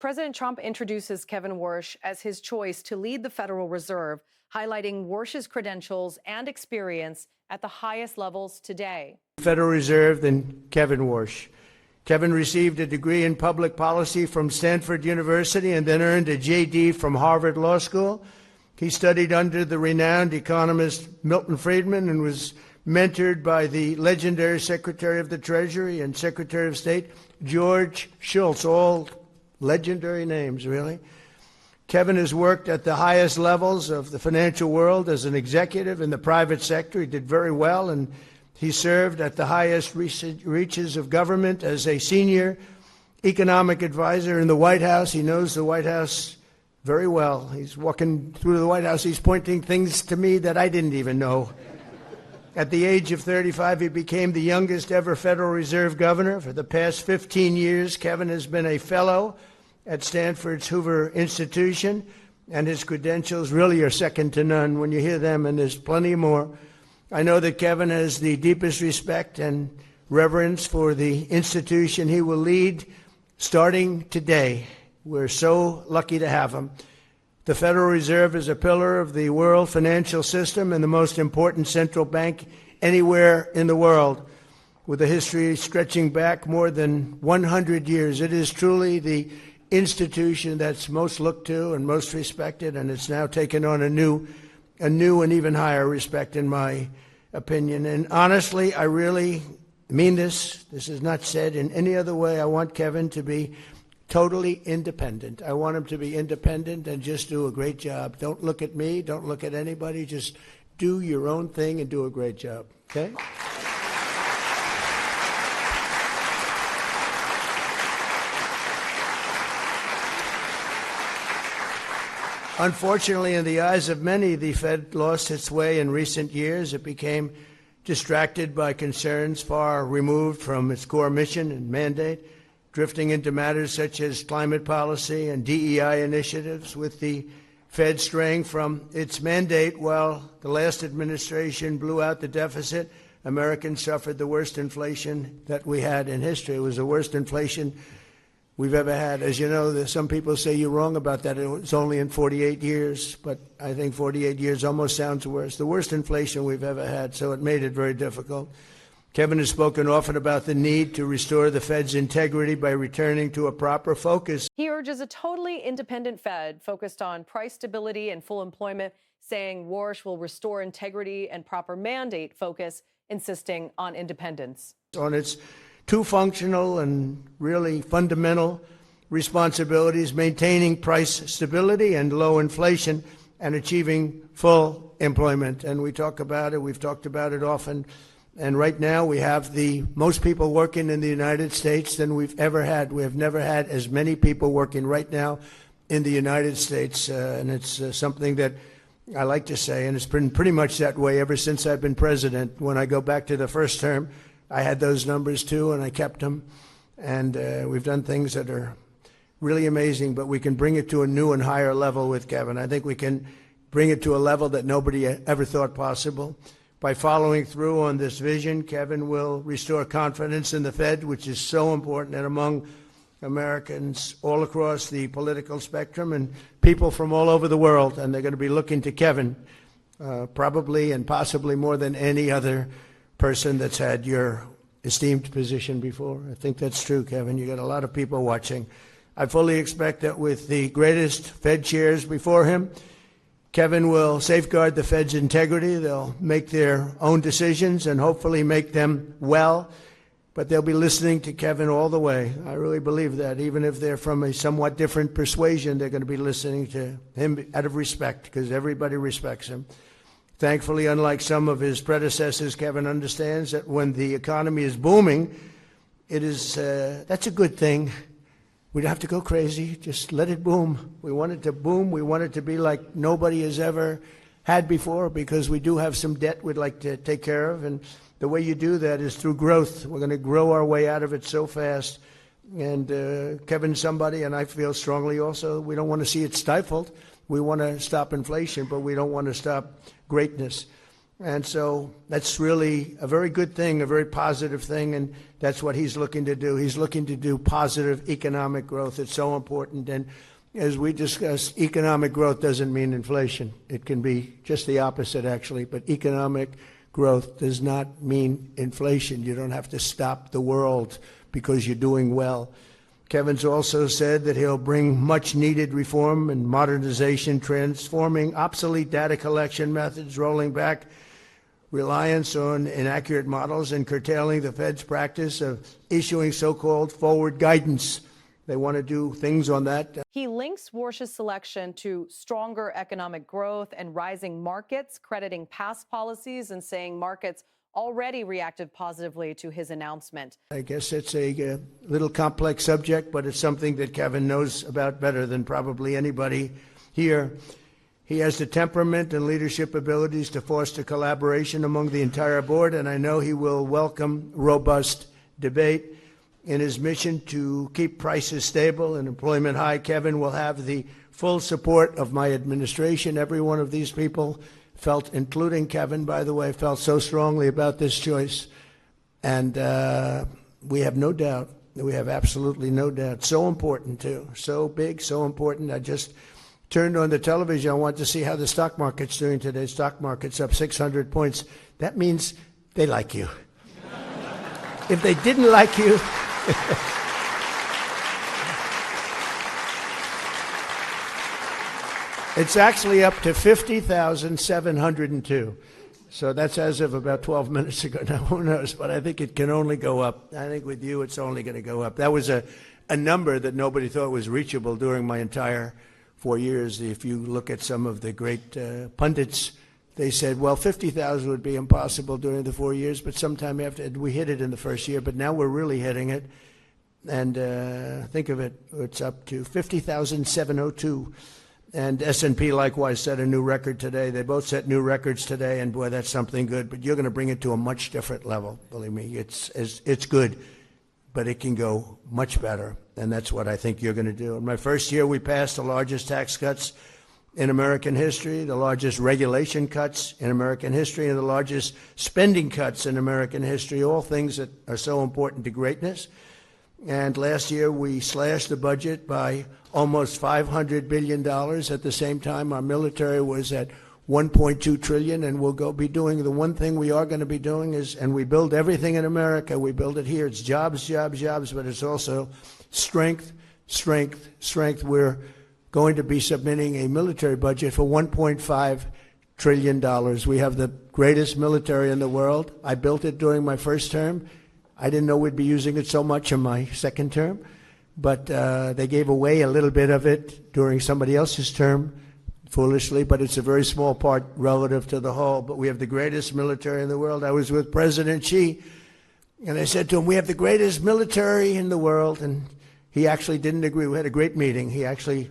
President Trump introduces Kevin Warsh as his choice to lead the Federal Reserve, highlighting Warsh's credentials and experience at the highest levels today. Federal Reserve than Kevin Warsh. Kevin received a degree in public policy from Stanford University and then earned a JD from Harvard Law School. He studied under the renowned economist Milton Friedman and was mentored by the legendary Secretary of the Treasury and Secretary of State George Shultz, all legendary names, really. Kevin has worked at the highest levels of the financial world as an executive in the private sector. He did very well, and he served at the highest reaches of government as a senior economic advisor in the White House. He knows the White House very well. He's walking through the White House. He's pointing things to me that I didn't even know. At the age of 35, he became the youngest ever Federal Reserve governor. For the past 15 years, Kevin has been a fellow at Stanford's Hoover Institution, and his credentials really are second to none when you hear them, and there's plenty more. I know that Kevin has the deepest respect and reverence for the institution he will lead starting today. We're so lucky to have him. The Federal Reserve is a pillar of the world financial system and the most important central bank anywhere in the world. With a history stretching back more than 100 years, it is truly the institution that's most looked to and most respected, and it's now taken on a new and even higher respect, in my opinion. And honestly, I really mean this. This is not said in any other way. I want Kevin to be totally independent. I want him to be independent and just do a great job. Don't look at me. Don't look at anybody. Just do your own thing and do a great job. Okay? Unfortunately, in the eyes of many, the Fed lost its way in recent years. It became distracted by concerns far removed from its core mission and mandate, drifting into matters such as climate policy and DEI initiatives, with the Fed straying from its mandate. While the last administration blew out the deficit, Americans suffered the worst inflation that we had in history. It was the worst inflation we've ever had. As you know, some people say you're wrong about that. It was only in 48 years, but I think 48 years almost sounds worse. The worst inflation we've ever had, so it made it very difficult. Kevin has spoken often about the need to restore the Fed's integrity by returning to a proper focus. He urges a totally independent Fed focused on price stability and full employment, saying Warsh will restore integrity and proper mandate focus, insisting on independence. On its two functional and really fundamental responsibilities: maintaining price stability and low inflation, and achieving full employment. And we talk about it, we've talked about it often. And right now we have the most people working in the United States than we've ever had. We have never had as many people working right now in the United States. And it's something that I like to say, and it's been pretty much that way ever since I've been president. When I go back to the first term, I had those numbers too, and I kept them. And we've done things that are really amazing, but we can bring it to a new and higher level with Kevin. I think we can bring it to a level that nobody ever thought possible. By following through on this vision, Kevin will restore confidence in the Fed, which is so important, and among Americans all across the political spectrum and people from all over the world. And they're going to be looking to Kevin, probably and possibly more than any other person that's had your esteemed position before. I think that's true, Kevin. You got a lot of people watching. I fully expect that with the greatest Fed chairs before him, Kevin will safeguard the Fed's integrity. They'll make their own decisions and hopefully make them well, but they'll be listening to Kevin all the way. I really believe that. Even if they're from a somewhat different persuasion, they're going to be listening to him out of respect, because everybody respects him. Thankfully, unlike some of his predecessors, Kevin understands that when the economy is booming, that's a good thing. We don't have to go crazy. Just let it boom. We want it to boom. We want it to be like nobody has ever had before, because we do have some debt we'd like to take care of. And the way you do that is through growth. We're going to grow our way out of it so fast. And Kevin's somebody, and I feel strongly also, we don't want to see it stifled. We want to stop inflation, but we don't want to stop greatness. And so that's really a very good thing, a very positive thing, and that's what he's looking to do. He's looking to do positive economic growth. It's so important. And as we discussed, economic growth doesn't mean inflation. It can be just the opposite, actually. But economic growth does not mean inflation. You don't have to stop the world because you're doing well. Kevin's also said that he'll bring much-needed reform and modernization, transforming obsolete data collection methods, rolling back reliance on inaccurate models, and curtailing the Fed's practice of issuing so-called forward guidance. They want to do things on that. He links Warsh's selection to stronger economic growth and rising markets, crediting past policies and saying markets already reacted positively to his announcement. I guess it's a little complex subject, but it's something that Kevin knows about better than probably anybody here. He has the temperament and leadership abilities to foster collaboration among the entire board, and I know he will welcome robust debate. In his mission to keep prices stable and employment high, Kevin will have the full support of my administration. Every one of these people felt, including Kevin, by the way, felt so strongly about this choice. And we have no doubt, we have absolutely no doubt. So important, too. So big, so important. I just turned on the television. I want to see how the stock market's doing today. Stock market's up 600 points. That means they like you. If they didn't like you, it's actually up to 50,702. So that's as of about 12 minutes ago. Now, who knows? But I think it can only go up. I think with you, it's only going to go up. That was a number that nobody thought was reachable during my entire 4 years. If you look at some of the great pundits, they said, well, 50,000 would be impossible during the 4 years, but sometime after, we hit it in the first year, but now we're really hitting it. And think of it, it's up to 50,702. And S&P likewise set a new record today. They both set new records today, and boy, that's something good. But you're going to bring it to a much different level, believe me. It's good, but it can go much better, and that's what I think you're going to do. In my first year, we passed the largest tax cuts in American history, the largest regulation cuts in American history, and the largest spending cuts in American history, all things that are so important to greatness. And last year, we slashed the budget by almost $500 billion. At the same time, our military was at $1.2 trillion, and we'll be doing the one thing we are going to be doing is, and we build everything in America. We build it here. It's jobs, jobs, jobs, but it's also strength, strength, strength. We're going to be submitting a military budget for $1.5 trillion. We have the greatest military in the world. I built it during my first term. I didn't know we'd be using it so much in my second term, but they gave away a little bit of it during somebody else's term, foolishly, but it's a very small part relative to the whole. But we have the greatest military in the world. I was with President Xi, and I said to him, we have the greatest military in the world, and he actually didn't agree. We had a great meeting. He actually